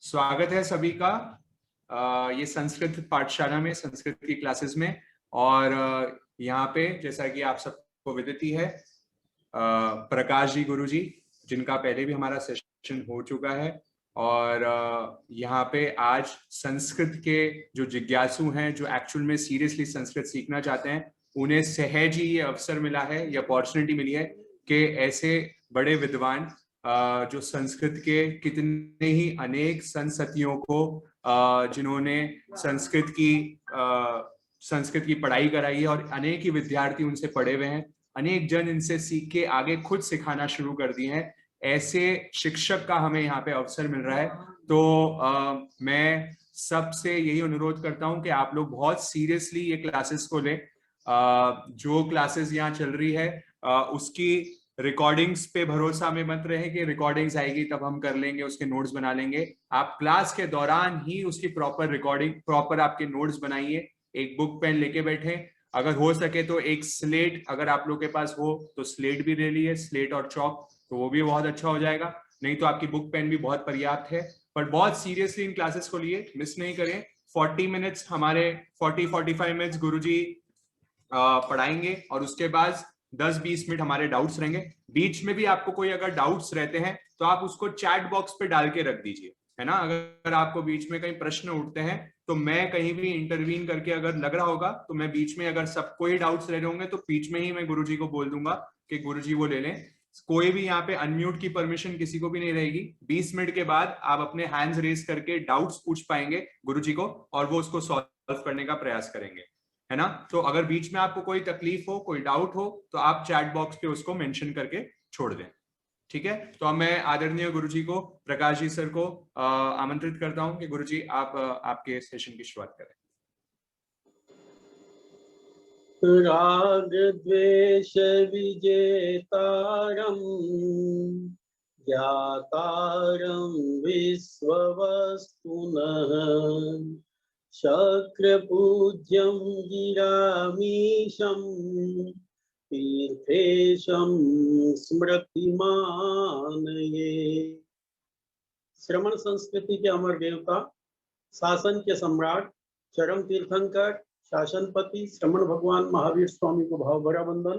स्वागत है सभी का ये संस्कृत पाठशाला में, संस्कृत की क्लासेस में। और यहाँ पे जैसा कि आप सबको विदित ही है, प्रकाश जी गुरु जी, जिनका पहले भी हमारा सेशन हो चुका है। और यहाँ पे आज संस्कृत के जो जिज्ञासु हैं, जो एक्चुअल में सीरियसली संस्कृत सीखना चाहते हैं, उन्हें सहज ही ये अवसर मिला है, ये अपॉर्चुनिटी मिली है कि ऐसे बड़े विद्वान जो संस्कृत के कितने ही अनेक संसतियों को, जिन्होंने संस्कृत की पढ़ाई कराई है और अनेक ही विद्यार्थी उनसे पढ़े हुए हैं, अनेक जन इनसे सीख के आगे खुद सिखाना शुरू कर दिए हैं। ऐसे शिक्षक का हमें यहाँ पे अवसर मिल रहा है। तो मैं सबसे यही अनुरोध करता हूँ कि आप लोग बहुत सीरियसली ये क्लासेस को लें। जो क्लासेस यहाँ चल रही है उसकी रिकॉर्डिंग्स पे भरोसा में मत रहे कि रिकॉर्डिंग्स आएगी तब हम कर लेंगे, उसके नोट्स बना लेंगे। आप क्लास के दौरान ही उसकी प्रॉपर रिकॉर्डिंग, प्रॉपर आपके नोट्स बनाइए। एक बुक पेन लेके बैठे, अगर हो सके तो एक स्लेट, अगर आप लोग के पास हो तो स्लेट भी ले लीजिए, स्लेट और चौक, तो वो भी बहुत अच्छा हो जाएगा। नहीं तो आपकी बुक पेन भी बहुत पर्याप्त है। पर बहुत सीरियसली इन क्लासेस को लिए मिस नहीं करें। 40 मिनट्स हमारे 40-45 मिनट्स गुरुजी पढ़ाएंगे और उसके बाद 10-20 मिनट हमारे डाउट्स रहेंगे। बीच में भी आपको कोई अगर डाउट्स रहते हैं तो आप उसको चैट बॉक्स पे डाल के रख दीजिए, है ना। अगर आपको बीच में कहीं प्रश्न उठते हैं तो मैं कहीं भी इंटरवीन करके अगर लग रहा होगा तो मैं बीच में, अगर सबको ही डाउट्स रह रहे होंगे तो बीच में ही मैं गुरुजी को बोल दूंगा कि गुरुजी वो ले लें। कोई भी यहाँ पे अनम्यूट की परमिशन किसी को भी नहीं रहेगी। 20 मिनट के बाद आप अपने हैंड्स रेज करके डाउट्स पूछ पाएंगे गुरुजी को और वो उसको सॉल्व करने का प्रयास करेंगे, है ना। तो अगर बीच में आपको कोई तकलीफ हो, कोई डाउट हो, तो आप चैट बॉक्स पे उसको मेंशन करके छोड़ दें, ठीक है। तो अब मैं आदरणीय गुरुजी को, प्रकाश जी सर को आमंत्रित करता हूं कि गुरुजी आप आपके सेशन की शुरुआत करें। राग द्वेष विजेतारं ज्ञातारं विश्ववस्तुनः शक्रपूज्यं गिरामीशं तीर्थेशं स्मृतिमानये। श्रमण संस्कृति के अमर देवता, शासन के सम्राट, चरम तीर्थंकर, शासनपति श्रमण भगवान महावीर स्वामी को भाव भरा वंदन।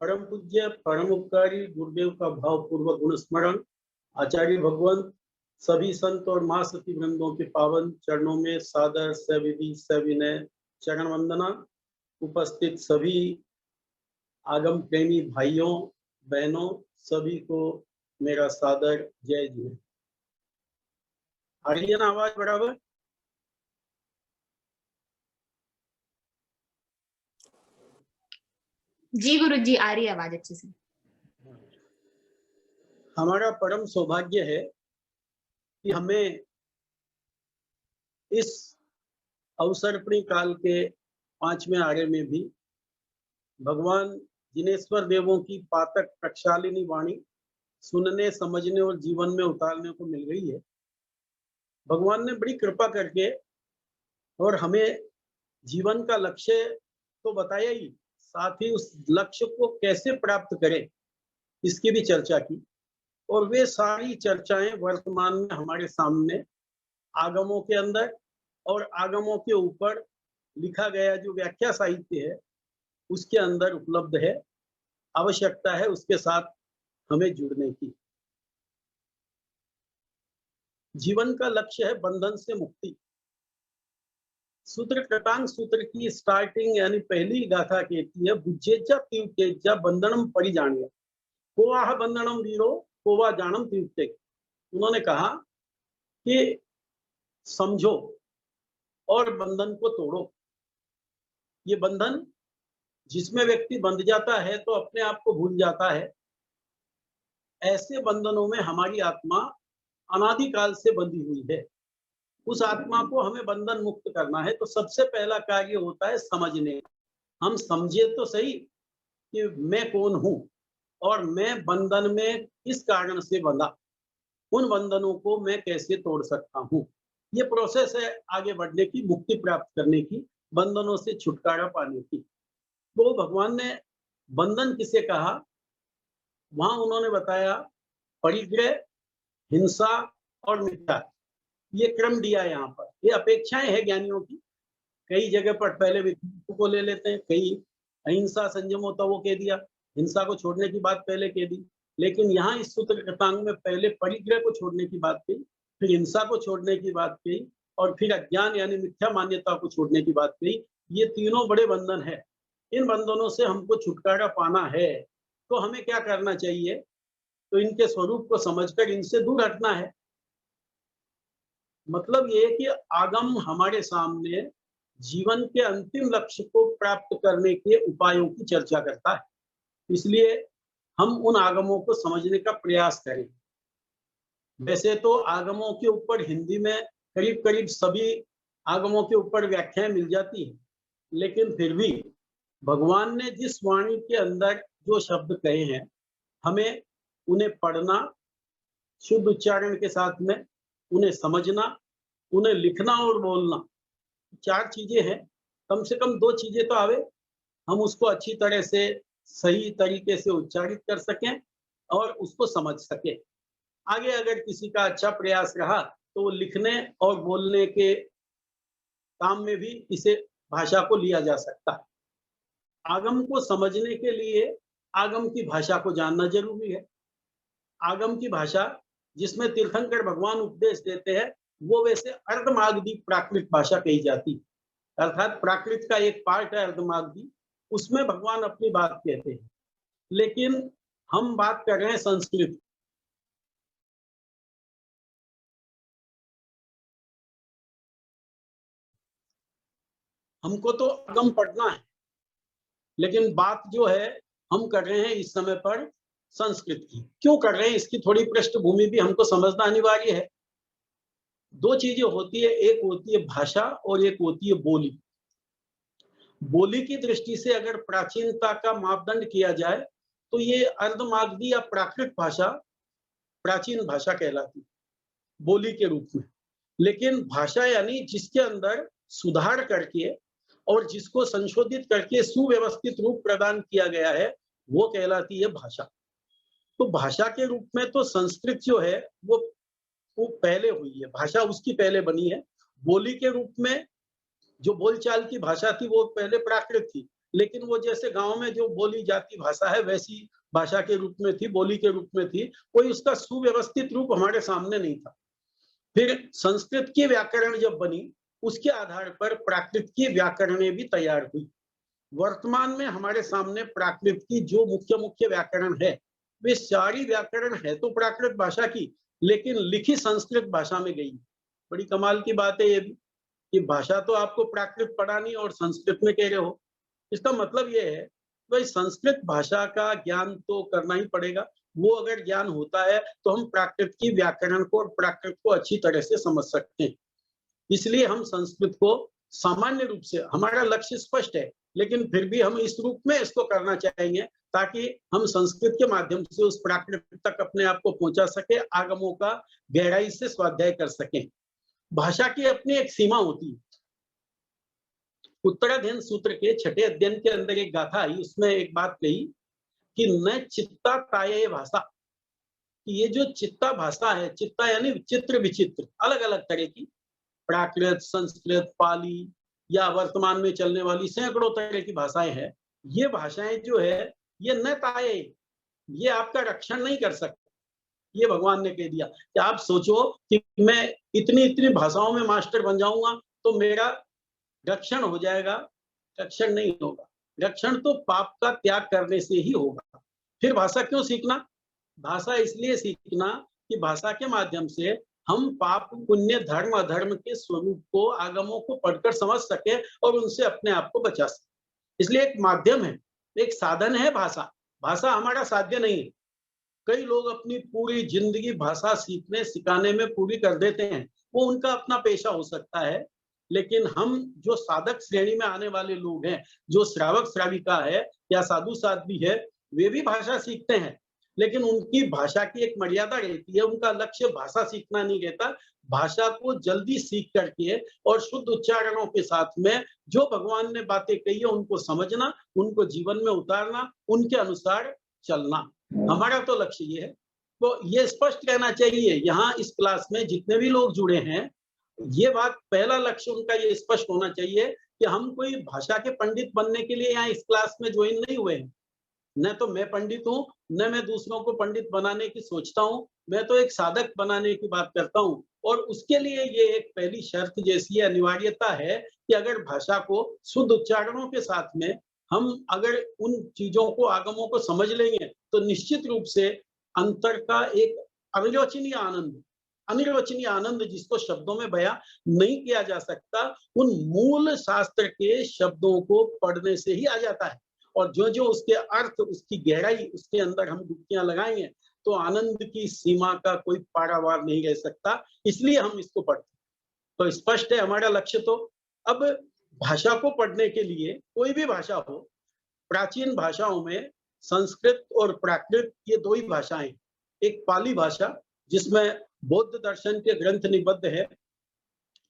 परम पूज्य परम उपकारी गुरुदेव का भाव पूर्वक गुण स्मरण। आचार्य भगवंत, सभी संत और मां सती वृंदों के पावन चरणों में सादर सविधि सविनय चरण वंदना। उपस्थित सभी आगम प्रेमी भाइयों बहनों, सभी को मेरा सादर जय जी। आ रही है ना आवाज बराबर? जी गुरुजी, आ रही है आवाज अच्छे से। हमारा परम सौभाग्य है कि हमें इस अवसर्पणी काल के 5वें आर्य में भी भगवान जिनेश्वर देवों की पातक प्रक्षालिनी वाणी सुनने, समझने और जीवन में उतारने को मिल गई है। भगवान ने बड़ी कृपा करके और हमें जीवन का लक्ष्य तो बताया ही, साथ ही उस लक्ष्य को कैसे प्राप्त करें इसकी भी चर्चा की। और वे सारी चर्चाएं वर्तमान में हमारे सामने आगमों के अंदर और आगमों के ऊपर लिखा गया जो व्याख्या साहित्य है उसके अंदर उपलब्ध है। आवश्यकता है उसके साथ हमें जुड़ने की। जीवन का लक्ष्य है बंधन से मुक्ति। सूत्र कृतांग सूत्र की स्टार्टिंग यानी पहली गाथा कहती है, बुज्जेजा तीव्तेजा बंधनम परिजाण्य को आह बंधनम वीरो को वा जानम तीव्ते। उन्होंने कहा कि समझो और बंधन को तोड़ो। ये बंधन जिसमें व्यक्ति बंध जाता है तो अपने आप को भूल जाता है। ऐसे बंधनों में हमारी आत्मा अनादिकाल से बंधी हुई है। उस आत्मा को हमें बंधन मुक्त करना है तो सबसे पहला कार्य होता है समझने। हम समझे तो सही कि मैं कौन हूं और मैं बंधन में किस कारण से बंधा, उन बंधनों को मैं कैसे तोड़ सकता हूं। ये प्रोसेस है आगे बढ़ने की, मुक्ति प्राप्त करने की, बंधनों से छुटकारा पाने की। तो भगवान ने बंधन किसे कहा, वहां उन्होंने बताया परिग्रह, हिंसा और मिथ्या। ये क्रम दिया है यहाँ पर। ये अपेक्षाएं हैं ज्ञानियों की। कई जगह पर पहले विद्यार्थी को ले लेते हैं, कई अहिंसा संयमो तवो कह दिया, हिंसा को छोड़ने की बात पहले कह दी। लेकिन यहाँ इस सूत्र कृतांग में पहले परिग्रह को छोड़ने की बात कही, फिर हिंसा को छोड़ने की बात कही, और फिर अज्ञान यानी मिथ्या मान्यता को छोड़ने की बात कही। ये तीनों बड़े बंधन है। इन बंधनों से हमको छुटकारा पाना है तो हमें क्या करना चाहिए? तो इनके स्वरूप को समझकर इनसे दूर हटना है। मतलब ये कि आगम हमारे सामने जीवन के अंतिम लक्ष्य को प्राप्त करने के उपायों की चर्चा करता है, इसलिए हम उन आगमों को समझने का प्रयास करें। वैसे तो आगमों के ऊपर हिंदी में करीब करीब सभी आगमों के ऊपर व्याख्याएं मिल जाती है, लेकिन फिर भी भगवान ने जिस वाणी के अंदर जो शब्द कहे हैं, हमें उन्हें पढ़ना, शुद्ध उच्चारण के साथ में उन्हें समझना, उन्हें लिखना और बोलना, 4 चीजें हैं। कम से कम 2 चीजें तो आवे, हम उसको अच्छी तरह से सही तरीके से उच्चारित कर सकें और उसको समझ सकें। आगे अगर किसी का अच्छा प्रयास रहा तो लिखने और बोलने के काम में भी इसे भाषा को लिया जा सकता है। आगम को समझने के लिए आगम की भाषा को जानना जरूरी है। आगम की भाषा जिसमें तीर्थंकर भगवान उपदेश देते हैं, वो वैसे अर्धमागधी प्राकृत भाषा कही जाती है। अर्थात प्राकृत का एक पार्ट है अर्धमागधी, उसमें भगवान अपनी बात कहते हैं। लेकिन हम बात कर रहे हैं संस्कृत। हमको तो आगम पढ़ना है, लेकिन बात जो है हम कर रहे हैं इस समय पर संस्कृत की। क्यों कर रहे हैं, इसकी थोड़ी पृष्ठभूमि भी हमको समझना अनिवार्य है। 2 चीजें होती है, एक होती है भाषा और एक होती है बोली। बोली की दृष्टि से अगर प्राचीनता का मापदंड किया जाए तो ये अर्धमागधी या प्राकृत भाषा प्राचीन भाषा कहलाती बोली के रूप में। लेकिन भाषा यानी जिसके अंदर सुधार करके और जिसको संशोधित करके सुव्यवस्थित रूप प्रदान किया गया है, वो कहलाती है भाषा। तो भाषा के रूप में तो संस्कृत जो है वो पहले हुई है, भाषा उसकी पहले बनी है। बोली के रूप में जो बोलचाल की भाषा थी वो पहले प्राकृत थी, लेकिन वो जैसे गांव में जो बोली जाती भाषा है वैसी भाषा के रूप में थी, बोली के रूप में थी। कोई उसका सुव्यवस्थित रूप हमारे सामने नहीं था। फिर संस्कृत की व्याकरण जब बनी, उसके आधार पर प्राकृत की व्याकरणें भी तैयार हुई। वर्तमान में हमारे सामने प्राकृत की जो मुख्य मुख्य व्याकरण है, वे सारी व्याकरण है तो प्राकृत भाषा की, लेकिन लिखी संस्कृत भाषा में गई। बड़ी कमाल की बात है ये भी कि भाषा तो आपको प्राकृत पढ़ानी और संस्कृत में कह रहे हो। इसका मतलब ये है भाई संस्कृत भाषा का ज्ञान तो करना ही पड़ेगा। वो अगर ज्ञान होता है तो हम प्राकृत की व्याकरण को और प्राकृत को अच्छी तरह से समझ सकते हैं। इसलिए हम संस्कृत को सामान्य रूप से, हमारा लक्ष्य स्पष्ट है, लेकिन फिर भी हम इस रूप में इसको करना चाहेंगे ताकि हम संस्कृत के माध्यम से उस प्राकृत तक अपने आप को पहुंचा सके, आगमों का गहराई से स्वाध्याय कर सकें। भाषा की अपनी एक सीमा होती है। उत्तराधीन सूत्र के 6ठे अध्ययन के अंदर एक गाथा आई, उसमें एक बात कही कि न चित्ता ताये भाषा, कि ये जो चित्ता भाषा है, चित्ता यानी चित्र विचित्र, अलग अलग तरह की, प्राकृत, संस्कृत, पाली या वर्तमान में चलने वाली सैकड़ों तरह की भाषाएं हैं। ये भाषाएं जो है ये न ताये, ये आपका रक्षण नहीं कर सकते। ये भगवान ने कह दिया कि आप सोचो कि मैं इतनी इतनी भाषाओं में मास्टर बन जाऊंगा तो मेरा रक्षण हो जाएगा, रक्षण नहीं होगा। रक्षण तो पाप का त्याग करने से ही होगा। फिर भाषा क्यों सीखना? भाषा इसलिए सीखना कि भाषा के माध्यम से हम पाप पुण्य धर्म अधर्म के स्वरूप को, आगमों को पढ़कर समझ सके और उनसे अपने आप को बचा सके। इसलिए एक माध्यम है, एक साधन है भाषा। भाषा हमारा साध्य नहीं है। कई लोग अपनी पूरी जिंदगी भाषा सीखने सिखाने में पूरी कर देते हैं, वो उनका अपना पेशा हो सकता है। लेकिन हम जो साधक श्रेणी में आने वाले लोग हैं, जो श्रावक श्राविका है या साधु साध्वी है, वे भी भाषा सीखते हैं, लेकिन उनकी भाषा की एक मर्यादा रहती है। उनका लक्ष्य भाषा सीखना नहीं रहता, भाषा को जल्दी सीख करके और शुद्ध उच्चारणों के साथ में जो भगवान ने बातें कही है उनको समझना, उनको जीवन में उतारना, उनके अनुसार चलना। हमारा तो लक्ष्य ये है। तो ये स्पष्ट रहना चाहिए। यहाँ इस क्लास में जितने भी लोग जुड़े हैं ये बात, पहला लक्ष्य उनका ये स्पष्ट होना चाहिए कि हम कोई भाषा के पंडित बनने के लिए यहाँ इस क्लास में ज्वाइन नहीं हुए हैं। न तो मैं पंडित हूँ, न मैं दूसरों को पंडित बनाने की सोचता हूँ, मैं तो एक साधक बनाने की बात करता हूँ। और उसके लिए ये एक पहली शर्त जैसी अनिवार्यता है कि अगर भाषा को शुद्ध उच्चारणों के साथ में हम अगर उन चीजों को, आगमों को समझ लेंगे, तो निश्चित रूप से अंतर का एक अनिर्वचनीय आनंद, अनिर्वचनीय आनंद जिसको शब्दों में बयां नहीं किया जा सकता, उन मूल शास्त्र के शब्दों को पढ़ने से ही आ जाता है। और जो जो उसके अर्थ, उसकी गहराई, उसके अंदर हम डुबकियां लगाएंगे, तो आनंद की सीमा का कोई पारावार नहीं रह सकता। इसलिए हम इसको पढ़ते हैं। तो स्पष्ट है हमारा लक्ष्य। तो अब भाषा को पढ़ने के लिए, कोई भी भाषा हो, प्राचीन भाषाओं में संस्कृत और प्राकृत ये दो ही भाषाएं। एक पाली भाषा जिसमें बौद्ध दर्शन के ग्रंथ निबद्ध है,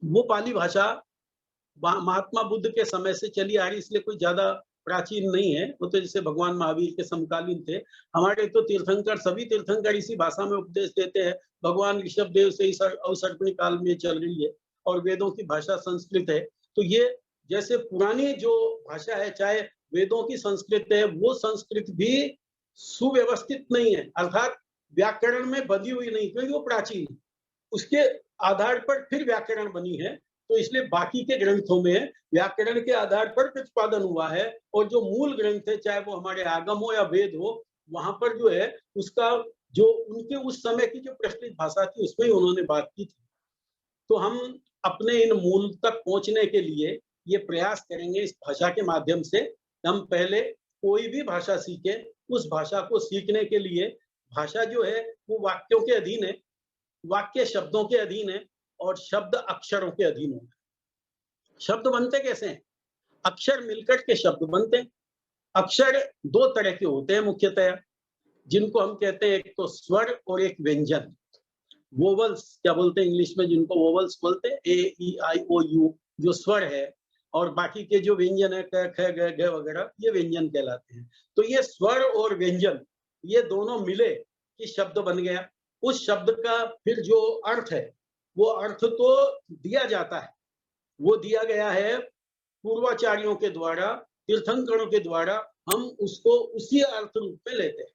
वो पाली भाषा महात्मा बुद्ध के समय से चली आ रही, इसलिए कोई ज्यादा प्राचीन नहीं है। वो तो जैसे भगवान महावीर के समकालीन थे। हमारे तो तीर्थंकर, सभी तीर्थंकर इसी भाषा में उपदेश देते हैं। भगवान ऋषभ देव से इस अवसर्पणी काल में चल रही है, और वेदों की भाषा संस्कृत है। तो ये जैसे पुरानी जो भाषा है, चाहे वेदों की संस्कृत है, वो संस्कृत भी सुव्यवस्थित नहीं है, अर्थात व्याकरण में बंधी हुई नहीं, क्योंकि वो प्राचीन है। उसके आधार पर फिर व्याकरण बनी है। तो इसलिए बाकी के ग्रंथों में व्याकरण के आधार पर प्रतिपादन हुआ है, और जो मूल ग्रंथ है, चाहे वो हमारे आगम हो या वेद हो, वहां पर जो है उसका जो उनके उस समय की जो प्रचलित भाषा थी, उसमें ही उन्होंने बात की थी। तो हम अपने इन मूल तक पहुंचने के लिए ये प्रयास करेंगे इस भाषा के माध्यम से। हम पहले कोई भी भाषा सीखे, उस भाषा को सीखने के लिए भाषा जो है वो वाक्यों के अधीन है, वाक्य शब्दों के अधीन है, और शब्द अक्षरों के अधीन होगा। शब्द बनते कैसे हैं? अक्षर मिलकर के शब्द बनते हैं। अक्षर दो तरह के होते हैं मुख्यतः, जिनको हम कहते हैं, एक तो स्वर और एक व्यंजन। वोवल्स क्या बोलते हैं इंग्लिश में, जिनको वोवल्स बोलते हैं, ए ई आई ओ यू, जो स्वर है, और बाकी के जो व्यंजन है, क ख ग घ वगैरह, ये व्यंजन कहलाते हैं। तो ये स्वर और व्यंजन, ये दोनों मिले कि शब्द बन गया। उस शब्द का फिर जो अर्थ है, वो अर्थ तो दिया जाता है, वो दिया गया है पूर्वाचार्यों के द्वारा, तीर्थंकरों के द्वारा। हम उसको उसी अर्थ रूप में लेते हैं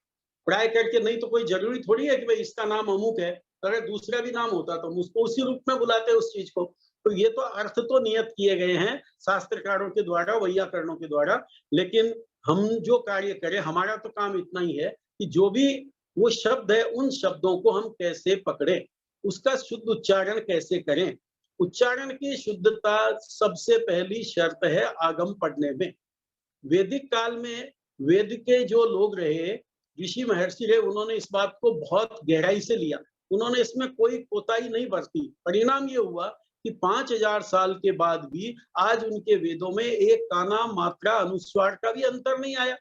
प्राय करके। नहीं तो कोई जरूरी थोड़ी है कि भाई इसका नाम अमुक है, अगर दूसरा भी नाम होता तो हम उसको उसी रूप में बुलाते हैं उस चीज को। तो ये तो अर्थ तो नियत किए गए हैं शास्त्रकारों के द्वारा, वैयाकरणों के द्वारा। लेकिन हम जो कार्य करें, हमारा तो काम इतना ही है कि जो भी वो शब्द है, उन शब्दों को हम कैसे पकड़ें, उसका शुद्ध उच्चारण कैसे करें। उच्चारण की शुद्धता सबसे पहली शर्त है आगम पढ़ने में। वैदिक काल में वेद के जो लोग रहे, ऋषि महर्षि रहे, उन्होंने इस बात को बहुत गहराई से लिया। उन्होंने इसमें कोई कोताही नहीं बरती। परिणाम ये हुआ कि 5000 साल के बाद भी आज उनके वेदों में एक काना, मात्रा, अनुस्वार का भी अंतर नहीं आया,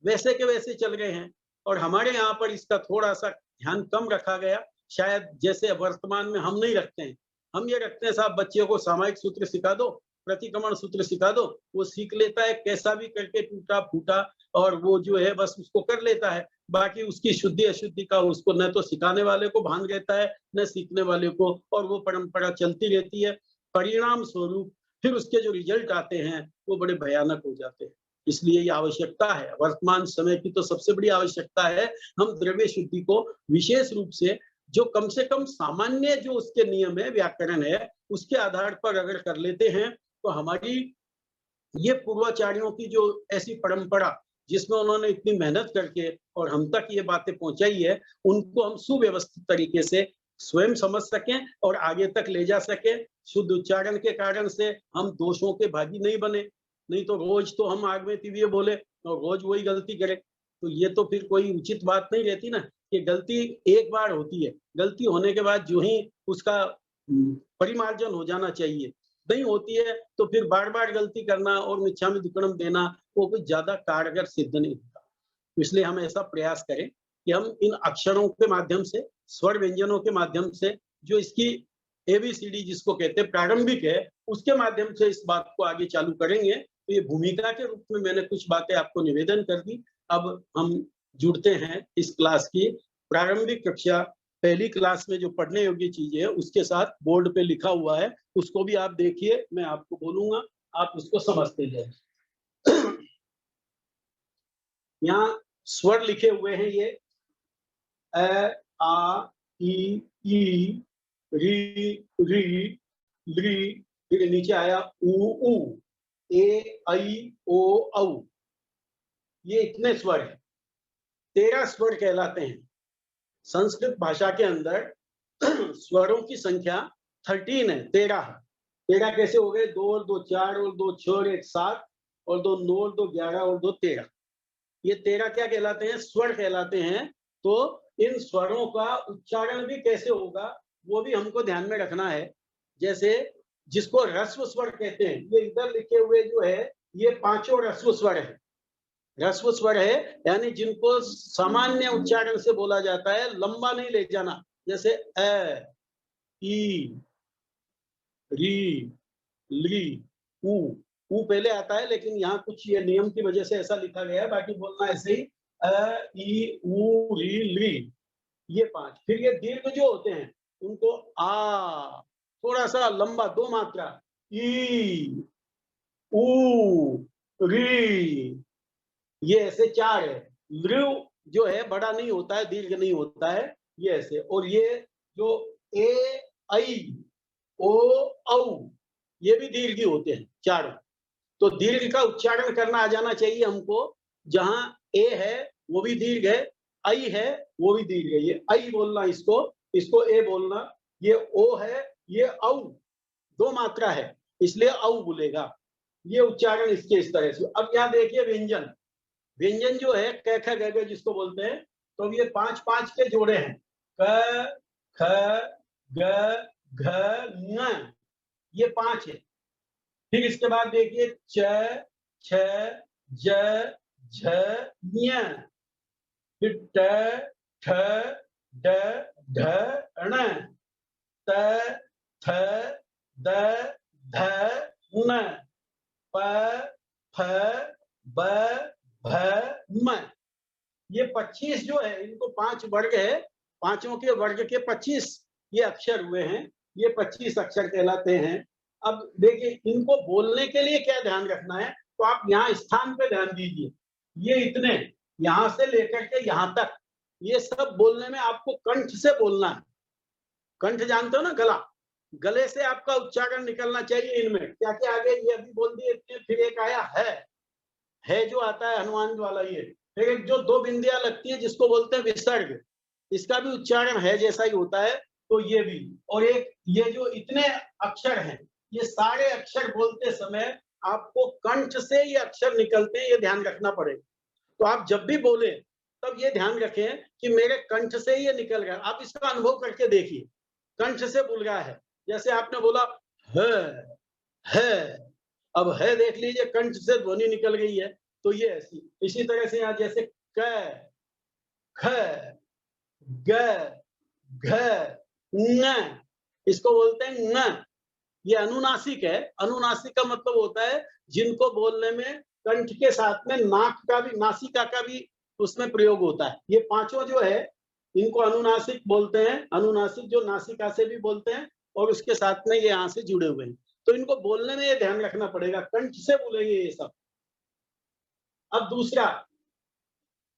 वैसे के वैसे चल गए हैं। और हमारे यहाँ पर इसका थोड़ा सा ध्यान कम रखा गया, शायद जैसे वर्तमान में हम नहीं रखते हैं। हम ये रखते हैं, साहब बच्चे को सामायिक सूत्र सिखा दो, प्रतिक्रमण सूत्र सिखा दो, वो सीख लेता है कैसा भी करके, टूटा फूटा, और वो जो है बस उसको कर लेता है। बाकी उसकी शुद्धि अशुद्धि का उसको न तो सिखाने वाले को भान रहता है, न सीखने वाले को, और वो परंपरा चलती रहती है। परिणाम स्वरूप फिर उसके जो रिजल्ट आते हैं वो बड़े भयानक हो जाते हैं। इसलिए ये आवश्यकता है, वर्तमान समय की तो सबसे बड़ी आवश्यकता है, हम द्रव्य शुद्धि को विशेष रूप से, जो कम से कम सामान्य जो उसके नियम है, व्याकरण है, उसके आधार पर अगर कर लेते हैं, तो हमारी ये पूर्वाचार्यों की जो ऐसी परंपरा, जिसमें उन्होंने इतनी मेहनत करके और हम तक ये बातें पहुंचाई है, उनको हम सुव्यवस्थित तरीके से स्वयं समझ सकें और आगे तक ले जा सकें। शुद्ध उच्चारण के कारण से हम दोषों के भागी नहीं बने, नहीं तो रोज तो हम आग में तिविए बोले और रोज वही गलती करें, तो ये तो फिर कोई उचित बात नहीं रहती ना। कि गलती एक बार होती है, गलती होने के बाद जो ही उसका परिमार्जन हो जाना चाहिए, नहीं होती है तो फिर बार बार गलती करना और मिच्छामि दुक्कडम देना, वो कुछ ज्यादा कारगर सिद्ध नहीं होता। इसलिए हम ऐसा प्रयास करें कि हम इन अक्षरों के माध्यम से, स्वर व्यंजनों के माध्यम से, जो इसकी एबीसीडी जिसको कहते हैं प्रारंभिक है, उसके माध्यम से इस बात को आगे चालू करेंगे। तो ये भूमिका के रूप में मैंने कुछ बातें आपको निवेदन कर दी। अब हम जुड़ते हैं इस क्लास की प्रारंभिक कक्षा पहली क्लास में जो पढ़ने योग्य चीजें है उसके साथ बोर्ड पे लिखा हुआ है, उसको भी आप देखिए, मैं आपको बोलूंगा, आप उसको समझते जाए। यहाँ स्वर लिखे हुए हैं, ये अ, आ, ई, री, ली, फिर नीचे आया उ, ए, ऐ, ओ, औ। ये इतने स्वर हैं, 13 स्वर कहलाते हैं। संस्कृत भाषा के अंदर स्वरों की संख्या 13 है, 13 है। 13 कैसे हो गए? 2 और 2 4 और 2 6 और 1 7 और 2 9 और 2 11 और 2 13। ये 13 क्या कहलाते हैं? स्वर कहलाते हैं। तो इन स्वरों का उच्चारण भी कैसे होगा वो भी हमको ध्यान में रखना है। जैसे जिसको ह्रस्व स्वर कहते हैं, ये इधर लिखे हुए जो है ये पांचों ह्रस्व स्वर है। ह्रस्व स्वर है यानी जिनको सामान्य उच्चारण से बोला जाता है, लंबा नहीं ले जाना। जैसे अ, ई, री, ली, ऊ पहले आता है, लेकिन यहाँ कुछ ये नियम की वजह से ऐसा लिखा गया है, बाकी बोलना ऐसे ही अ, ई, ऊ, री, ली, ये 5। फिर ये दीर्घ जो होते हैं उनको आ, थोड़ा सा लंबा 2 मात्रा, ई, ऊ, री, ये ऐसे 4 है। लृ जो है बड़ा नहीं होता है, दीर्घ नहीं होता है, ये ऐसे। और ये जो ए, ऐ, ओ, औ, ये भी दीर्घ होते हैं चारों। तो दीर्घ का उच्चारण करना आ जाना चाहिए हमको। जहां ए है वो भी दीर्घ है, ऐ है वो भी दीर्घ है। ये ऐ बोलना, इसको ए बोलना। ये ओ है, ये औ, 2 मात्रा है, इसलिए औ बोलेगा। ये उच्चारण इसके इस तरह से। अब यहाँ देखिए व्यंजन। व्यंजन जो है क ख ग घ जिसको बोलते हैं, तो ये 5-5 के जोड़े हैं। क, ख, ग, घ, ङ, ये 5 है। फिर इसके बाद देखिए च, छ, ज, झ, ञ, फिर ट, ठ, ड, ढ, ण, त, थ, द, ध, न, प, फ, ब, भ, म। ये 25 जो है, इनको 5 वर्ग है, पांचों के वर्ग के 25 ये अक्षर हुए हैं। ये 25 अक्षर कहलाते हैं। अब देखिए इनको बोलने के लिए क्या ध्यान रखना है, तो आप यहाँ स्थान पे ध्यान दीजिए। ये इतने, यहां से लेकर के यहां तक, ये सब बोलने में आपको कंठ से बोलना है। कंठ जानते हो ना, गला, गले से आपका उच्चारण निकलना चाहिए। इनमें क्या क्या आगे ये अभी बोल दिए इतने। फिर एक आया है जो आता है हनुमान वाला, ये। फिर एक जो 2 बिंदियां लगती है जिसको बोलते हैं विसर्ग, इसका भी उच्चारण है जैसा ही होता है, तो ये भी। और एक ये जो इतने अक्षर हैं, ये सारे अक्षर बोलते समय आपको कंठ से ये अक्षर निकलते हैं, ये ध्यान रखना पड़ेगा। तो आप जब भी बोले तब ये ध्यान रखें कि मेरे कंठ से ये निकल गया। आप इसका अनुभव करके देखिए, कंठ से बोल रहा है। जैसे आपने बोला है, अब है देख लीजिए कंठ से ध्वनि निकल गई है, तो ये ऐसी। इसी तरह से यहाँ जैसे क, ख, ग, घ, ङ, इसको बोलते हैं न। ये अनुनासिक है। अनुनासिक का मतलब होता है जिनको बोलने में कंठ के साथ में नाक का भी, नासिका का भी उसमें प्रयोग होता है। ये पांचों जो है इनको अनुनासिक बोलते हैं। अनुनासिक जो नासिका से भी बोलते हैं और उसके साथ में ये यहाँ से जुड़े हुए हैं। तो इनको बोलने में ये ध्यान रखना पड़ेगा, कंठ से बोलेंगे ये सब। अब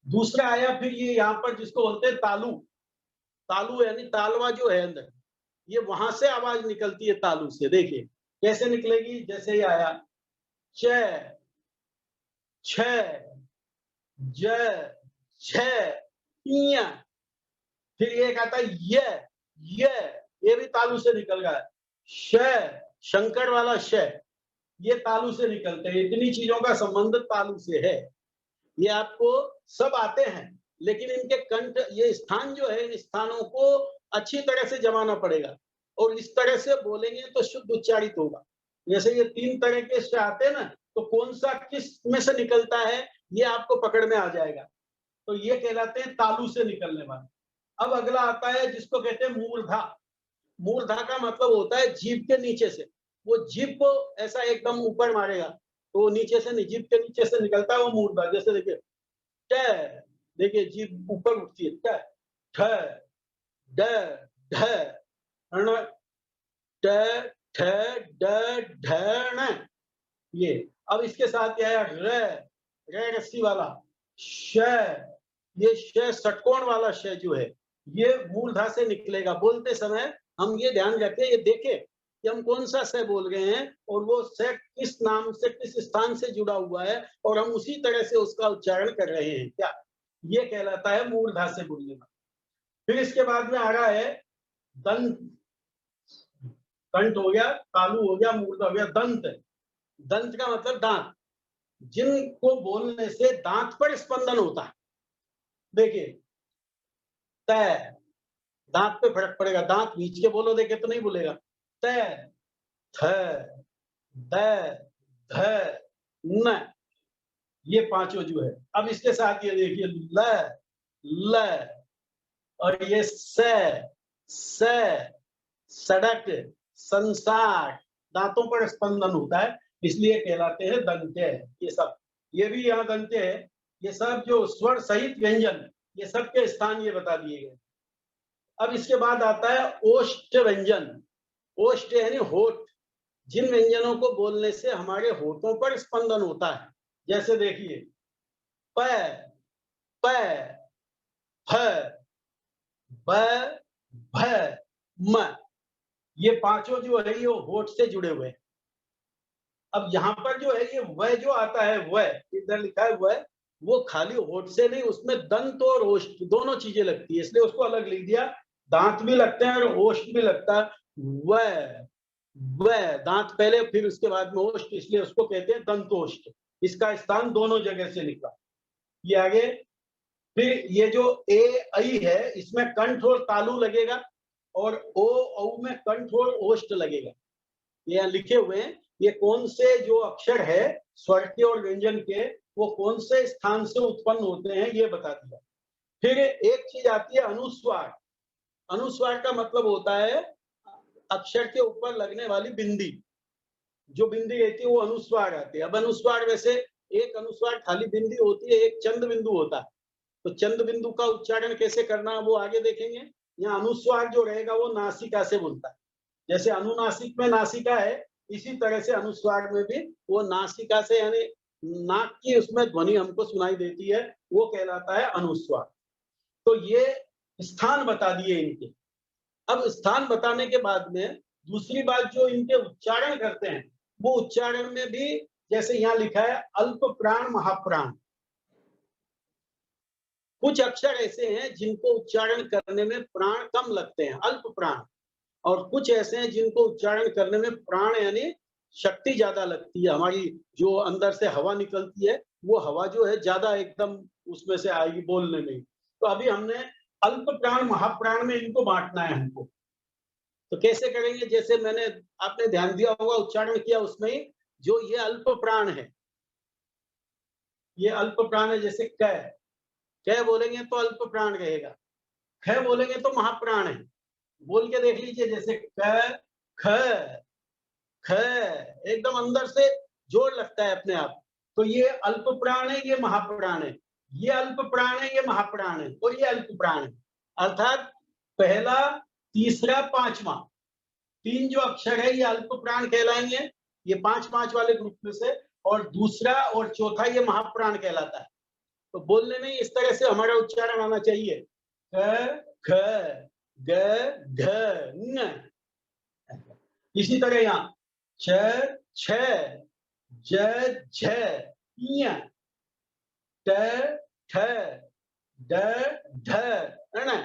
दूसरा आया फिर ये यहाँ पर जिसको बोलते हैं तालु। तालु यानी तालवा जो है अंदर, ये वहां से आवाज निकलती है तालु से। देखिए कैसे निकलेगी, जैसे ये आया च, छ, ज, छ, ञ। फिर एक आता है ये भी तालु से निकल रहा है। श, शंकर वाला श, ये तालु से निकलते हैं। इतनी चीजों का संबंध तालु से है। ये आपको सब आते हैं, लेकिन इनके कंठ, ये स्थान जो है, इन स्थानों को अच्छी तरह से जमाना पड़ेगा और इस तरह से बोलेंगे तो शुद्ध उच्चारित होगा। जैसे ये 3 तरह के श आते हैं ना, तो कौन सा किस में से निकलता है ये आपको पकड़ में आ जाएगा। तो ये कहलाते हैं तालु से निकलने वाले। अब अगला आता है जिसको कहते हैं मूर्धा। मूर्धा का मतलब होता है जीभ के नीचे से। वो जीभ को ऐसा एकदम ऊपर मारेगा, तो नीचे से नहीं, जीभ के नीचे से निकलता है वो मूर्धा। जैसे देखिए ट, देखिए जीभ ऊपर उठती है, ट, ठ, ड ढ ण ट ठ ड ढ ण। ये अब इसके साथ क्या है, र रस्सी वाला, श, ये श षटकोण वाला श जो है ये मूलधा से निकलेगा। बोलते समय हम ये ध्यान रखें, ये देखें कि हम कौन सा स बोल रहे हैं और वो स किस नाम से, किस स्थान से जुड़ा हुआ है और हम उसी तरह से उसका उच्चारण कर रहे हैं क्या, ये कहलाता है मूलधा से बोलने का। फिर इसके बाद में आ रहा है दंत, कंठ हो गया, तालु हो गया, मूलधा हो गया, दंत। दंत का मतलब दांत, जिनको बोलने से दांत पर स्पंदन होता है। देखिए त, दांत पे फर्क पड़ेगा, दांत बीच के बोलो देखे तो नहीं बोलेगा। त, थ, द, ध, न, ये पांचों जो है। अब इसके साथ ये देखिए ल, ल, और ये स, सड़क, संसार, दांतों पर स्पंदन होता है, इसलिए कहलाते हैं दंत्य। ये सब, ये भी यहाँ दंत्य है। ये सब जो स्वर सहित व्यंजन, ये सब के स्थान ये बता दिए गए। अब इसके बाद आता है ओष्ठ व्यंजन। ओष्ठ यानी होठ, जिन व्यंजनों को बोलने से हमारे होठों पर स्पंदन होता है। जैसे देखिए प, प, फ, ब, भ, म, ये पांचों जो है ये होठ से जुड़े हुए हैं। अब यहाँ पर जो है ये वह जो आता है, वह इधर लिखा है वह, वो खाली होठ से नहीं, उसमें दंत और ओष्ठ दोनों चीजें लगती है, इसलिए उसको अलग लिख दिया। दांत भी लगते हैं और ओष्ठ भी लगता है। वह दांत पहले, फिर उसके बाद में ओष्ठ, इसलिए उसको कहते हैं दंतोष्ठ। इसका स्थान दोनों जगह से निकला। ये आगे फिर ये जो ए ऐ है, इसमें कंठ और तालु लगेगा और ओ औ में कंठ और ओष्ठ लगेगा। ये लिखे हुए हैं, ये कौन से जो अक्षर है स्वर के और व्यंजन के, वो कौन से स्थान से उत्पन्न होते हैं ये बता दिया। फिर एक चीज आती है अनुस्वार। अनुस्वार का मतलब होता है अक्षर के ऊपर लगने वाली बिंदी, जो बिंदी रहती है वो अनुस्वार आती है। अब अनुस्वार, वैसे एक अनुस्वार खाली बिंदी होती है, एक चंद बिंदु होता है। तो चंद बिंदु का उच्चारण कैसे करना है वो आगे देखेंगे। यहाँ अनुस्वार जो रहेगा वो नासिका से बोलता है। जैसे अनुनासिक में नासिका है, इसी तरह से अनुस्वार में भी वो नासिका से, यानी नाक की उसमें ध्वनि हमको सुनाई देती है, वो कहलाता है अनुस्वार। तो ये स्थान बता दिए इनके। अब स्थान बताने के बाद में दूसरी बात जो इनके उच्चारण करते हैं, वो उच्चारण में भी जैसे यहाँ लिखा है अल्प प्राण महाप्राण। कुछ अक्षर ऐसे हैं जिनको उच्चारण करने में प्राण कम लगते हैं, अल्प प्राण, और कुछ ऐसे हैं जिनको उच्चारण करने में प्राण यानी शक्ति ज्यादा लगती है। हमारी जो अंदर से हवा निकलती है, वो हवा जो है ज्यादा एकदम उसमें से आएगी बोलने में। तो अभी हमने अल्प प्राण महाप्राण में इनको बांटना है हमको। तो कैसे करेंगे, जैसे मैंने, आपने ध्यान दिया होगा उच्चारण किया उसमें ही, जो ये अल्प प्राण है, ये अल्प प्राण है। जैसे क बोलेंगे तो अल्प प्राण रहेगा, ख बोलेंगे तो महाप्राण है। बोल के देख लीजिए, जैसे क ख ख, एकदम अंदर से जोर लगता है अपने आप। तो ये अल्प प्राण है, ये महाप्राण है, ये अल्प प्राण है, ये महाप्राण है, और ये अल्प प्राण है। अर्थात पहला, तीसरा, पांचवा, तीन जो अक्षर है ये अल्प प्राण कहलाएंगे, ये 5-5 वाले ग्रुप में से, और दूसरा और चौथा ये महाप्राण कहलाता है। तो बोलने में इस तरह से हमारा उच्चारण आना चाहिए, क ख ग घ न। इसी तरह यहाँ छ छ ज झ ञ ट ठ ड ढ ण।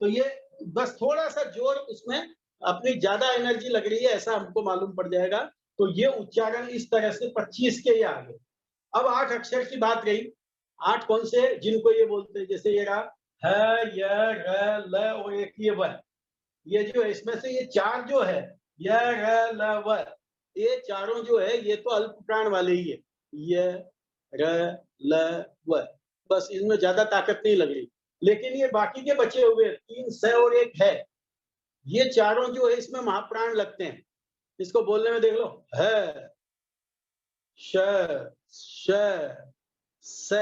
तो ये बस थोड़ा सा जोर उसमें, अपनी ज्यादा एनर्जी लग रही है ऐसा हमको मालूम पड़ जाएगा। तो ये उच्चारण इस तरह से 25 के ये आ गए। अब 8 अक्षर की बात रही। 8 कौन से, जिनको ये बोलते हैं, जैसे ये रहा ह य र ल और एक ये व। ये जो है इसमें से ये 4 जो है, य र ल व, ये चारों जो है ये तो अल्प प्राण वाले ही है, य र ल व, बस इनमें ज्यादा ताकत नहीं लग रही। लेकिन ये बाकी के बचे हुए 3 स और 1 है, ये चारों जो है इसमें महाप्राण लगते हैं। इसको बोलने में देख लो, ह श श स,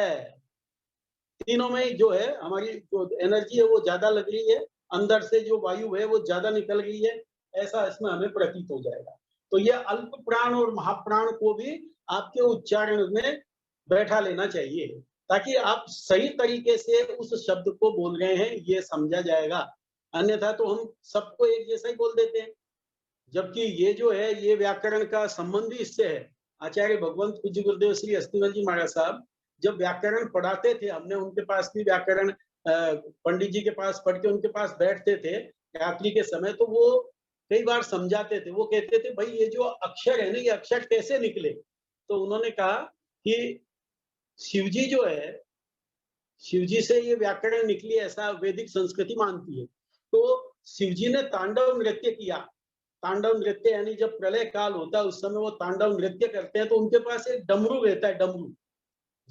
तीनों में जो है हमारी जो एनर्जी है वो ज्यादा लग रही है, अंदर से जो वायु है वो ज्यादा निकल गई है, ऐसा इसमें हमें प्रतीत हो जाएगा। तो ये अल्प प्राण और महाप्राण को भी आपके उच्चारण में बैठा लेना चाहिए, ताकि आप सही तरीके से उस शब्द को बोल रहे हैं ये समझा जाएगा। अन्यथा तो हम सबको एक जैसा ही बोल देते हैं, जबकि ये जो है ये व्याकरण का संबंध ही इससे है। आचार्य भगवंत पूज्य गुरुदेव श्री अस्थिमल जी महाराज साहब जब व्याकरण पढ़ाते थे, हमने उनके पास भी व्याकरण पंडित जी के पास पढ़ के उनके पास बैठते थे रात्रि के समय, तो वो कई बार समझाते थे। वो कहते थे भाई ये जो अक्षर है ना, ये अक्षर कैसे निकले? तो उन्होंने कहा कि शिवजी जो है, शिवजी से ये व्याकरण निकली ऐसा वैदिक संस्कृति मानती है। तो शिवजी ने तांडव नृत्य किया। तांडव नृत्य यानी जब प्रलय काल होता है उस समय वो तांडव नृत्य करते हैं, तो उनके पास एक डमरू रहता है, डमरू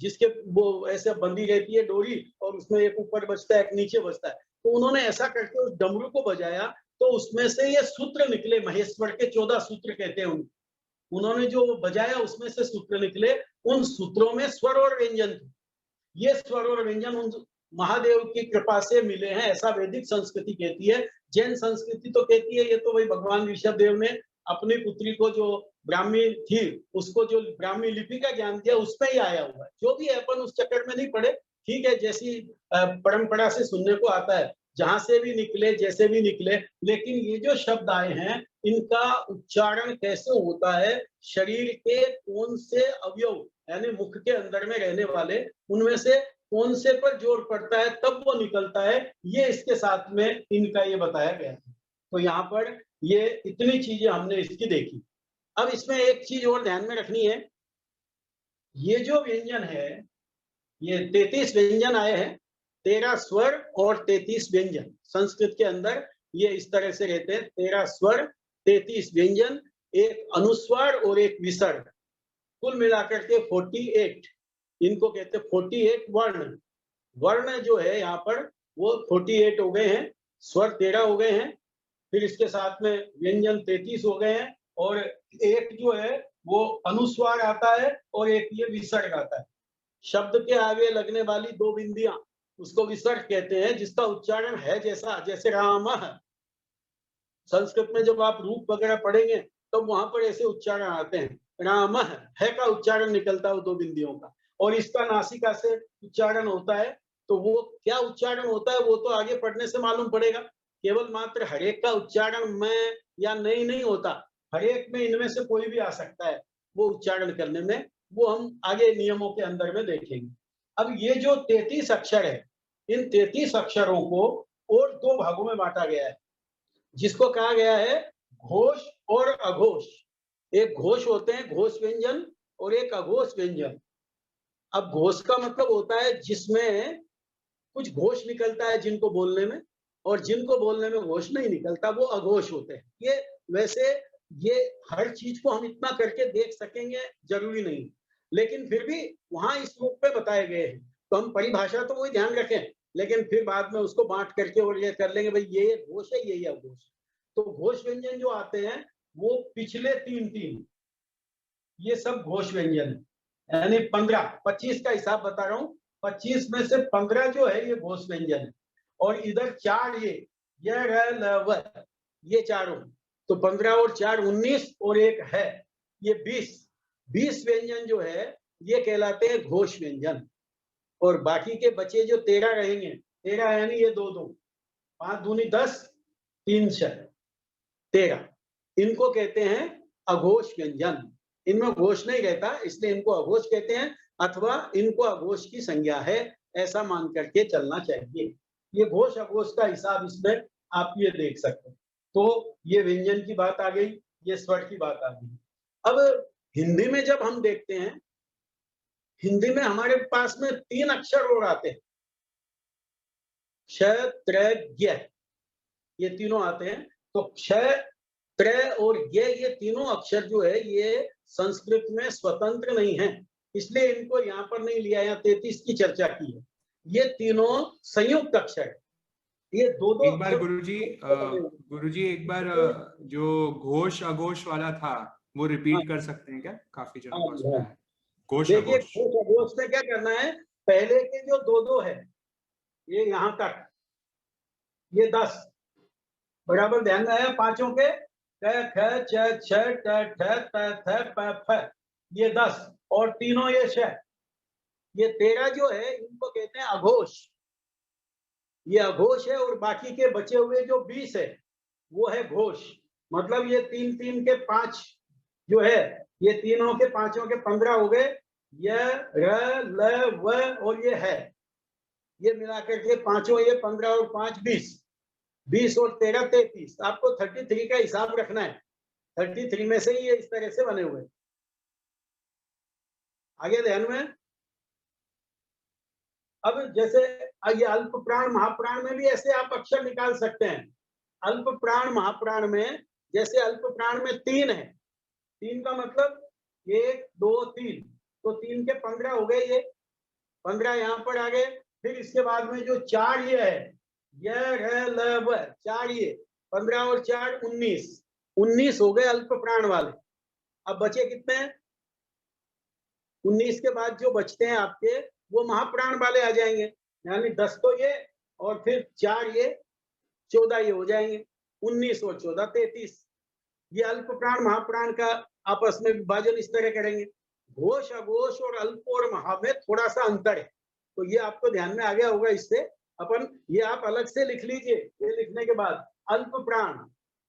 जिसके वो ऐसे बंधी रहती है डोरी, और उसमें एक ऊपर बजता है एक नीचे बजता है। तो उन्होंने ऐसा करके उस डमरू को बजाया, तो उसमें से ये सूत्र निकले, महेश्वर के 14 सूत्र कहते हैं उनको। उन्होंने जो बजाया उसमें से सूत्र निकले, उन सूत्रों में स्वर और व्यंजन थे। ये स्वर और व्यंजन उन महादेव की कृपा से मिले हैं, ऐसा वैदिक संस्कृति कहती है। जैन संस्कृति तो कहती है ये तो भाई भगवान ऋषभ देव ने अपनी पुत्री को जो ब्राह्मी थी उसको जो ब्राह्मी लिपि का ज्ञान दिया उसमें ही आया हुआ है। जो भी है अपन उस चक्कर में नहीं पड़े, ठीक है, जैसी परंपरा से सुनने को आता है, जहां से भी निकले जैसे भी निकले, लेकिन ये जो शब्द आए हैं इनका उच्चारण कैसे होता है, शरीर के कौन से अवयव यानी मुख के अंदर में रहने वाले उनमें से कौन से पर जोर पड़ता है तब वो निकलता है, ये इसके साथ में इनका ये बताया गया है। तो यहाँ पर ये इतनी चीजें हमने इसकी देखी। अब इसमें एक चीज और ध्यान में रखनी है, ये जो व्यंजन है ये 33 व्यंजन आए हैं, 13 स्वर और 33 व्यंजन। संस्कृत के अंदर ये इस तरह से रहते हैं, 13 स्वर 33 व्यंजन, एक अनुस्वार और एक विसर्ग, कुल मिलाकर के 48 इनको कहते हैं। 48 वर्ण, वर्ण जो है यहाँ पर वो 48 हो गए हैं, स्वर 13 हो गए हैं, फिर इसके साथ में व्यंजन 33 हो गए हैं, और एक जो है वो अनुस्वार आता है और एक ये विसर्ग आता है। शब्द के आगे लगने वाली 2 बिंदियां उसको विसर्ग कहते हैं, जिसका उच्चारण है जैसा, जैसे राम। संस्कृत में जब आप रूप वगैरह पढ़ेंगे तो वहां पर ऐसे उच्चारण आते हैं, राम है का उच्चारण निकलता है 2 बिंदियों का, और इसका नासिका से उच्चारण होता है। तो वो क्या उच्चारण होता है वो तो आगे पढ़ने से मालूम पड़ेगा। केवल मात्र हरेक का उच्चारण में या नहीं होता, हरेक में इनमें से कोई भी आ सकता है वो उच्चारण करने में, वो हम आगे नियमों के अंदर में देखेंगे। अब ये जो 33 अक्षर है, इन 33 अक्षरों को और 2 भागों में बांटा गया है, जिसको कहा गया है घोष और अघोष। एक घोष होते हैं घोष व्यंजन और एक अघोष व्यंजन। अब घोष का मतलब होता है जिसमें कुछ घोष निकलता है जिनको बोलने में, और जिनको बोलने में घोष नहीं निकलता वो अघोष होते हैं। ये वैसे ये हर चीज को हम इतना करके देख सकेंगे जरूरी नहीं, लेकिन फिर भी वहां इस रूप में बताए गए हैं, तो हम परिभाषा तो वही ध्यान रखें, लेकिन फिर बाद में उसको बांट करके और ये कर लेंगे भाई ये घोष है ये अघोष। तो घोष व्यंजन जो आते हैं वो पिछले 3 ये सब घोष व्यंजन है, यानी 15-25 का हिसाब बता रहा हूँ, 25 में से 15 जो है ये घोष व्यंजन है, और इधर 4 ये र ल व ये चारों, तो 15 और 4 19 और एक है ये 20 व्यंजन जो है ये कहलाते हैं घोष व्यंजन। और बाकी के बचे जो 13 रहेंगे, 13 यानी ये 2 5 दूनी 10 3 6 13, इनको कहते हैं अघोष व्यंजन। इनमें घोष नहीं रहता इसलिए इनको अघोष कहते हैं, अथवा इनको अघोष की संज्ञा है ऐसा मान करके चलना चाहिए। ये घोष अघोष का हिसाब इसमें आप ये देख सकते हैं। तो ये व्यंजन की बात आ गई, ये स्वर की बात आ गई। अब हिंदी में जब हम देखते हैं, हिंदी में हमारे पास में 3 अक्षर और आते हैं, क्ष त्र ज्ञ, ये तीनों आते हैं। तो क्ष त्र और ज्ञ ये तीनों अक्षर जो है ये संस्कृत में स्वतंत्र नहीं है, इसलिए इनको यहाँ पर नहीं लिया, यहाँ 33 की चर्चा की है। ये तीनों संयुक्त अक्षर है, ये 2 एक बार गुरुजी एक बार जो घोष अघोष वाला था वो रिपीट कर सकते हैं क्या? काफी जनों को सुना है घोष देखिए अघोष। घोष अघोष में क्या करना है, पहले के जो 2 है ये यहाँ तक, ये 10 बराबर ध्यान में आया पांचों के? क ख छ छ ट ठ त थ प फ, ये 10 और तीनों ये 6, ये 13 जो है इनको कहते हैं अघोष। ये अघोष है और बाकी के बचे हुए जो 20 है वो है घोष। मतलब ये 3 3 के 5 जो है, ये तीनों के पांचों के 15 हो गए। य र ल व और ये है, ये मिलाकर के पांचों ये 15 और 5 20, 20 और 13 33। आपको 33 का हिसाब रखना है, 33 में से ये इस तरह से बने हुए। आगे ध्यान में। अब जैसे ये अल्प प्राण महाप्राण में भी ऐसे आप अक्षर निकाल सकते हैं। अल्प प्राण महाप्राण में जैसे अल्प प्राण में 3 है, 3 का मतलब 1 2 3, तो 3 के 15 हो गए, ये 15 यहाँ पर आ गए। फिर इसके बाद में जो 4 ये है, य र ल व, 4 ये 15 और 4 19, 19 हो गए अल्प प्राण वाले। अब बचे कितने हैं? 19 के बाद जो बचते हैं आपके वो महाप्राण वाले आ जाएंगे, यानी 10 तो ये और फिर 4 ये 14 ये हो जाएंगे। 19 और 14 33। ये अल्प प्राण महाप्राण का आपस में विभाजन इस तरह करेंगे। घोष अघोष और अल्प और महा में थोड़ा सा अंतर है, तो ये आपको ध्यान में आ गया होगा। इससे अपन ये आप अलग से लिख लीजिए। ये लिखने के बाद अल्प प्राण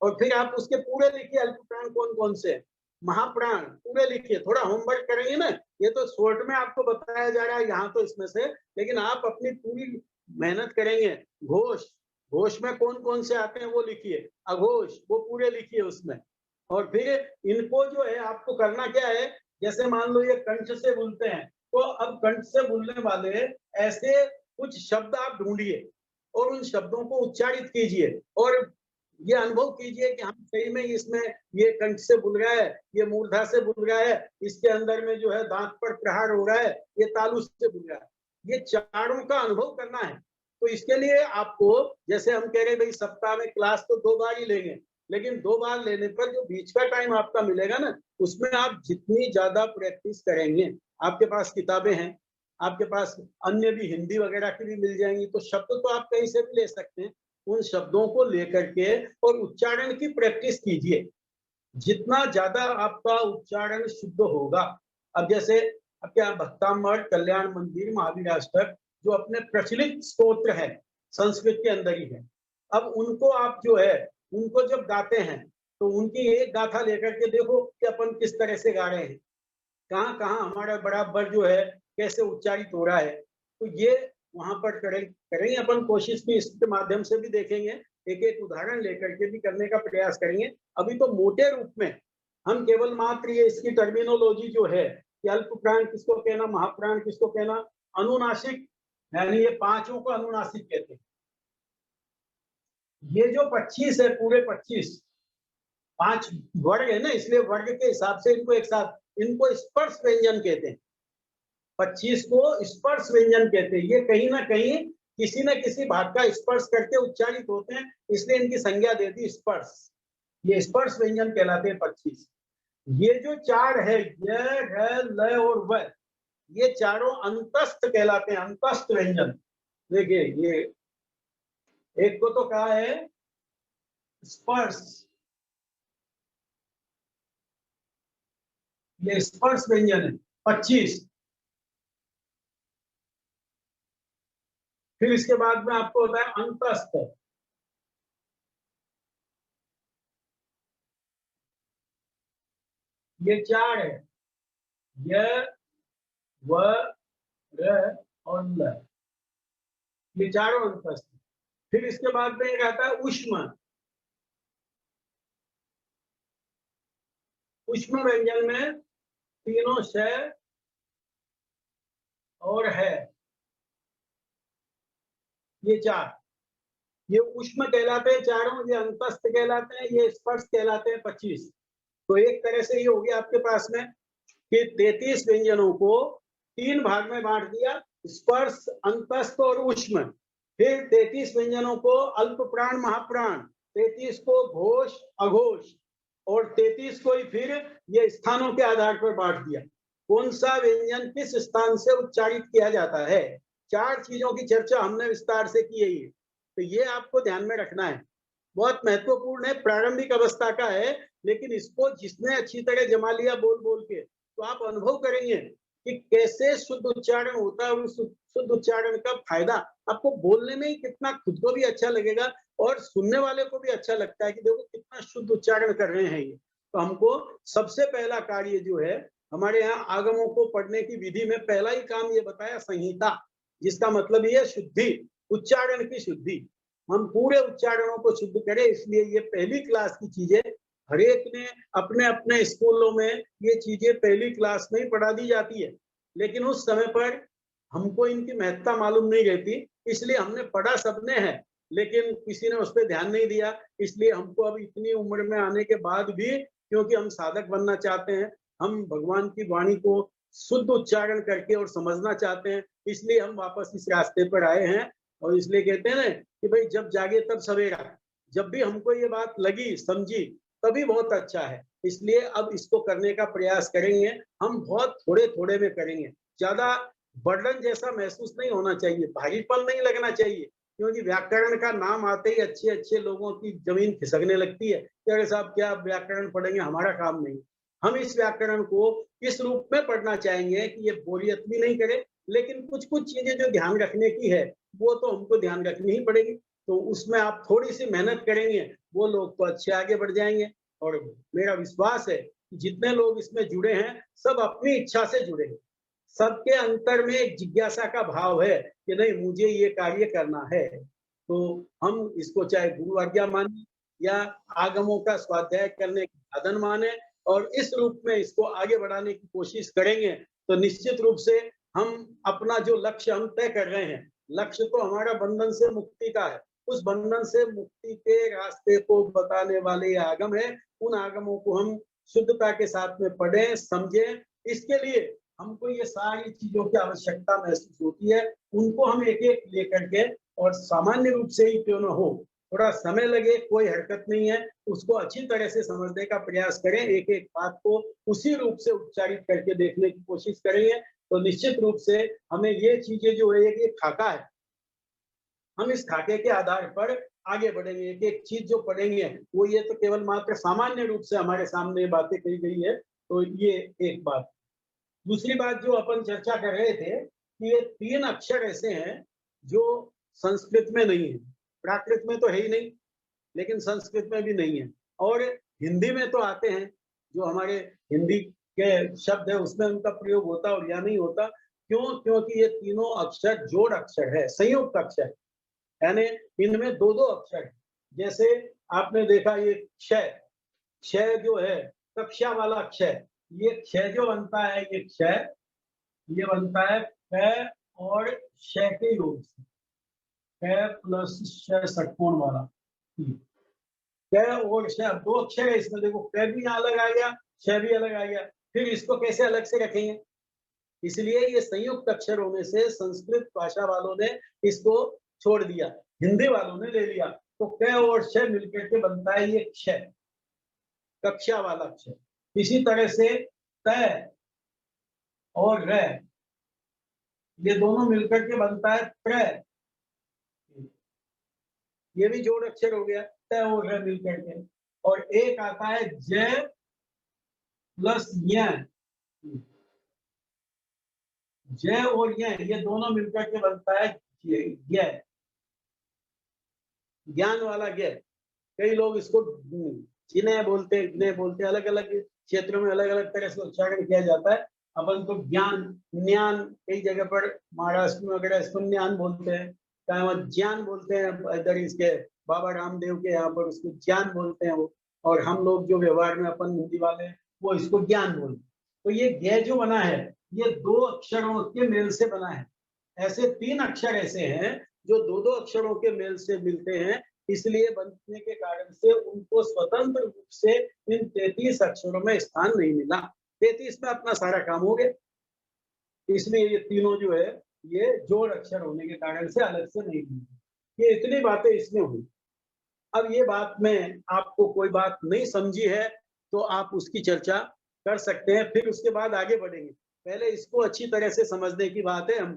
और फिर आप उसके पूरे लिखिए, अल्प प्राण कौन कौन से, महाप्राण पूरे लिखिए। थोड़ा होमवर्क करेंगे ना, ये तो शॉर्ट में आपको बताया जा रहा है यहाँ तो इसमें से, लेकिन आप अपनी पूरी मेहनत करेंगे। घोष, घोष में कौन कौन से आते हैं वो लिखिए, अघोष वो पूरे लिखिए उसमें। और फिर इनको जो है आपको करना क्या है, जैसे मान लो ये कंठ से बोलते हैं, तो अब कंठ से बोलने वाले ऐसे कुछ शब्द आप ढूंढिए और उन शब्दों को उच्चारित कीजिए और ये अनुभव कीजिए कि हम सही में इसमें ये कंठ से बोल रहा है, ये मूर्धा से बोल रहा है, इसके अंदर में जो है दांत पर प्रहार हो रहा है, ये तालु से बोल रहा है। ये चारों का अनुभव करना है। तो इसके लिए आपको, जैसे हम कह रहे हैं भाई सप्ताह में क्लास तो 2 बार ही लेंगे, लेकिन 2 बार लेने पर जो बीच का टाइम आपका मिलेगा ना, उसमें आप जितनी ज्यादा प्रैक्टिस करेंगे, आपके पास किताबें हैं, आपके पास अन्य भी हिंदी वगैरह की भी मिल जाएंगी, तो शब्द तो आप कहीं से भी ले सकते हैं। उन शब्दों को लेकर के और उच्चारण की प्रैक्टिस कीजिए। जितना ज्यादा आपका उच्चारण शुद्ध होगा, अब जैसे अब क्या भक्तामठ, कल्याण मंदिर, महावीराष्टक जो अपने प्रचलित स्तोत्र है संस्कृत के अंदर ही है, अब उनको आप जो है उनको जब गाते हैं तो उनकी एक गाथा लेकर के देखो कि अपन किस तरह से गा रहे हैं, कहाँ कहाँ हमारा बराबर जो है कैसे उच्चारित हो रहा है। तो ये वहां पर करेंगे अपन कोशिश भी, इसके माध्यम से भी देखेंगे, एक एक उदाहरण लेकर के भी करने का प्रयास करेंगे। अभी तो मोटे रूप में हम केवल मात्र ये इसकी टर्मिनोलॉजी जो है कि अल्प प्राण किसको कहना, महाप्राण किसको कहना, अनुनासिक यानी ये पांचों को अनुनासिक कहते हैं। ये जो 25 है, पूरे 25 5 वर्ग है ना, इसलिए वर्ग के हिसाब से इनको एक साथ, इनको स्पर्श व्यंजन कहते हैं। 25 को स्पर्श व्यंजन कहते हैं। ये कहीं ना कहीं किसी न किसी भाग का स्पर्श करके उच्चारित होते हैं, इसलिए इनकी संज्ञा दे दी स्पर्श। ये स्पर्श व्यंजन कहलाते हैं 25। ये जो 4 है, य र ल और व, ये चारों अंतस्थ कहलाते हैं, अंतस्थ व्यंजन। देखिए ये एक को तो कहा है स्पर्श, ये स्पर्श व्यंजन है 25। फिर इसके बाद में आपको होता है अंतस्थ, ये 4 है, य व र और ल, ये चारों अंतस्थ। फिर इसके बाद में एक आता है उष्म, उष्म व्यंजन में तीनों श और है, ये 4, ये उष्म कहलाते हैं चारों, ये अंतस्थ कहलाते हैं, ये स्पर्श कहलाते हैं 25। तो एक तरह से ये हो गया आपके पास में कि 33 व्यंजनों को 3 भाग में बांट दिया, स्पर्श, अंतस्थ और उष्म। फिर 33 व्यंजनों को अल्प प्राण महाप्राण, 33 को घोष अघोष और 33 को ही फिर ये स्थानों के आधार पर बांट दिया, कौन सा व्यंजन किस स्थान से उच्चारित किया जाता है। 4 चीजों की चर्चा हमने विस्तार से की है। तो ये आपको ध्यान में रखना है। बहुत महत्वपूर्ण है, प्रारंभिक अवस्था का है, लेकिन इसको जिसने अच्छी तरह जमा लिया बोल बोल के, तो आप अनुभव करेंगे कि कैसे शुद्ध उच्चारण होता है और उस शुद्ध उच्चारण का फायदा आपको बोलने में ही कितना खुद को भी अच्छा लगेगा और सुनने वाले को भी अच्छा लगता है कि देखो कितना शुद्ध उच्चारण कर रहे हैं ये। तो हमको सबसे पहला कार्य जो है, हमारे यहाँ आगमों को पढ़ने की विधि में पहला ही काम ये बताया संहिता, जिसका मतलब ये शुद्धि, उच्चारण की शुद्धि। हम पूरे उच्चारणों को शुद्ध करें, इसलिए ये पहली क्लास की चीजें हर एक ने अपने अपने स्कूलों में ये चीजें पहली क्लास में ही पढ़ा दी जाती है, लेकिन उस समय पर हमको इनकी महत्ता मालूम नहीं रहती, इसलिए हमने पढ़ा सबने है, लेकिन किसी ने उस पर ध्यान नहीं दिया। इसलिए हमको अब इतनी उम्र में आने के बाद भी, क्योंकि हम साधक बनना चाहते हैं, हम भगवान की वाणी को शुद्ध उच्चारण करके और समझना चाहते हैं, इसलिए हम वापस इस रास्ते पर आए हैं। और इसलिए कहते हैं ना कि भाई जब जागे तब सवेरा, जब भी हमको ये बात लगी समझी तभी बहुत अच्छा है, इसलिए अब इसको करने का प्रयास करेंगे। हम बहुत थोड़े थोड़े में करेंगे, ज्यादा बर्डन जैसा महसूस नहीं होना चाहिए, भारीपन नहीं लगना चाहिए, क्योंकि व्याकरण का नाम आते ही अच्छे अच्छे लोगों की जमीन खिसकने लगती है कि अरे साहब क्या व्याकरण पढ़ेंगे, हमारा काम नहीं। हम इस व्याकरण को इस रूप में पढ़ना चाहेंगे कि ये बोरियत भी नहीं करे, लेकिन कुछ कुछ चीजें जो ध्यान रखने की है वो तो हमको ध्यान रखनी ही पड़ेगी। तो उसमें आप थोड़ी सी मेहनत करेंगे, वो लोग तो अच्छे आगे बढ़ जाएंगे। और मेरा विश्वास है कि जितने लोग इसमें जुड़े हैं सब अपनी इच्छा से जुड़े हैं, सबके अंतर में एक जिज्ञासा का भाव है कि नहीं मुझे ये कार्य करना है। तो हम इसको चाहे गुरु आज्ञा माने या आगमों का स्वाध्याय करने का साधन माने और इस रूप में इसको आगे बढ़ाने की कोशिश करेंगे, तो निश्चित रूप से हम अपना जो लक्ष्य हम तय कर रहे हैं, लक्ष्य तो हमारा बंधन से मुक्ति का है, उस बंधन से मुक्ति के रास्ते को बताने वाले आगम है, उन आगमों को हम शुद्धता के साथ में पढ़ें समझें। इसके लिए हमको ये सारी चीजों की आवश्यकता महसूस होती है, उनको हम एक एक लेकर के और सामान्य रूप से ही क्यों न हो, थोड़ा समय लगे कोई हरकत नहीं है, उसको अच्छी तरह से समझने का प्रयास करें, एक एक बात को उसी रूप से उच्चारित करके देखने की कोशिश करेंगे, तो निश्चित रूप से हमें ये चीजें जो है ये खाका है, हम इस खाके के आधार पर आगे बढ़ेंगे। एक एक चीज जो पढ़ेंगे वो ये तो केवल मात्र सामान्य रूप से हमारे सामने ये बातें कही गई है, तो ये एक बात। दूसरी बात जो अपन चर्चा कर रहे थे कि ये 3 अक्षर ऐसे हैं जो संस्कृत में नहीं है, प्राकृत में तो है ही नहीं, लेकिन संस्कृत में भी नहीं है, और हिंदी में तो आते हैं, जो हमारे हिंदी के शब्द है उसमें उनका प्रयोग होता और या नहीं होता। क्यों? क्योंकि ये तीनों अक्षर जोड़ अक्षर है, संयुक्त अक्षर, यानी इनमें दो दो अक्षर है। जैसे आपने देखा ये क्षय, क्षय जो है कक्षा वाला क्षय, ये क्षय जो बनता है ये क्षय, ये बनता है क और क्षय के योग से, क प्लस क्षय षटकोण वाला। क और क्षय दो अक्षर है इसमें, देखो क भी यहाँ अलग आ गया, क्षय भी अलग आ गया, फिर इसको कैसे अलग से रखेंगे? इसलिए ये संयुक्त अक्षर होने से संस्कृत भाषा वालों ने इसको छोड़ दिया, हिंदी वालों ने ले लिया, तो क और क्षय मिलकर के बनता है ये क्षय, कक्षा वाला क्षय। इसी तरह से त और र, ये दोनों मिलकर के बनता है प्र, ये भी जोड़ अक्षर हो गया, त और र मिलकर के। और एक आता है ज प्लस य, ज और ये दोनों मिलकर के बनता है ज्ञ, ज्ञान वाला ज्ञ। कई लोग इसको जिन्हें बोलते हैं, अलग अलग क्षेत्रों में अलग अलग तरह से उच्चारण किया जाता है। अपन तो ज्ञान ज्ञान, कई जगह पर महाराष्ट्र में वगैरह इसको ज्ञान बोलते हैं, चाहे ज्ञान बोलते हैं, इधर इसके बाबा रामदेव के यहाँ पर उसको ज्ञान बोलते हैं वो, और हम लोग जो व्यवहार में अपन हिंदी वाले वो इसको ज्ञान बोलते हैं। तो ये ज्ञ जो बना है ये दो अक्षरों के मेल से बना है। ऐसे 3 अक्षर ऐसे हैं जो दो दो अक्षरों के मेल से मिलते हैं, इसलिए बनने के कारण से उनको स्वतंत्र रूप से इन 33 अक्षरों में स्थान नहीं मिला। 33 में अपना सारा काम हो गया, इसलिए ये तीनों जो है ये जोड़ अक्षर होने के कारण से अलग से नहीं मिले। ये इतनी बातें इसमें हुई। अब ये बात में आपको कोई बात नहीं समझी है तो आप उसकी चर्चा कर सकते हैं, फिर उसके बाद आगे बढ़ेंगे। पहले इसको अच्छी तरह से समझने की बात है, हम